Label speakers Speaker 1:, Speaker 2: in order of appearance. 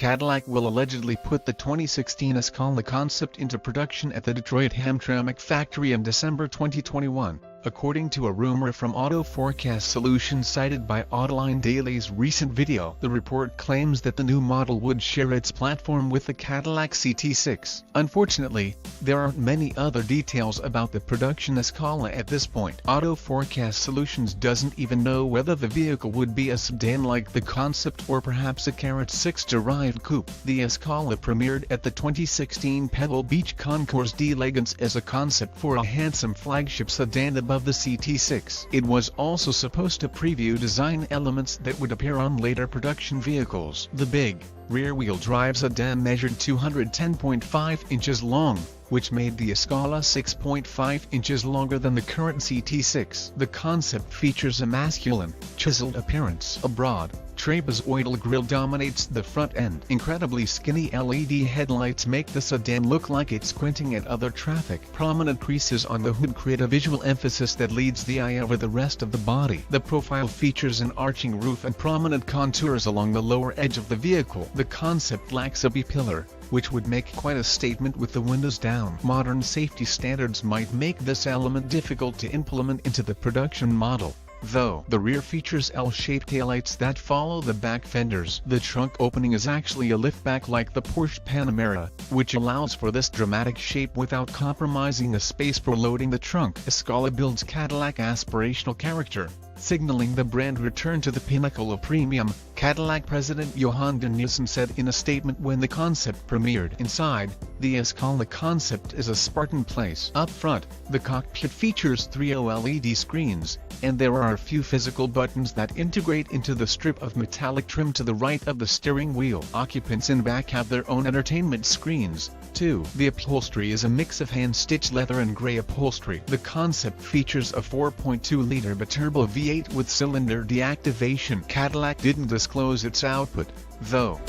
Speaker 1: Cadillac will allegedly put the 2016 Escala concept into production at the Detroit-Hamtramck factory in December 2021, according to a rumor from Auto Forecast Solutions cited by Autoline Daily's recent video. The report claims that the new model would share its platform with the Cadillac CT6. Unfortunately, there aren't many other details about the production Escala at this point. Auto Forecast Solutions doesn't even know whether the vehicle would be a sedan like the concept or perhaps a CADILLAC coupe. The Escala premiered at the 2016 Pebble Beach Concours d'Elegance as a concept for a handsome flagship sedan above the CT6. It was also supposed to preview design elements that would appear on later production vehicles. The big, rear-wheel drive sedan measured 210.5 inches long, which made the Escala 6.5 inches longer than the current CT6. The concept features a masculine, chiseled appearance. A broad, trapezoidal grille dominates the front end. Incredibly skinny LED headlights make the sedan look like it's squinting at other traffic. Prominent creases on the hood create a visual emphasis that leads the eye over the rest of the body. The profile features an arching roof and prominent contours along the lower edge of the vehicle. The concept lacks a B-pillar, which would make quite a statement with the windows down. Modern safety standards might make this element difficult to implement into the production model, though. The rear features L-shaped taillights that follow the back fenders. The trunk opening is actually a liftback like the Porsche Panamera, which allows for this dramatic shape without compromising the space for loading the trunk. Escala builds Cadillac aspirational character, signaling the brand return to the pinnacle of premium, Cadillac President Johan de Nielsen said in a statement when the concept premiered. Inside, the Escala concept is a Spartan place. Up front, the cockpit features 3 OLED screens, and there are a few physical buttons that integrate into the strip of metallic trim to the right of the steering wheel. Occupants in back have their own entertainment screens, too. The upholstery is a mix of hand-stitched leather and gray upholstery. The concept features a 4.2-liter biturbo V8 with cylinder deactivation. Cadillac didn't disclose its output, though.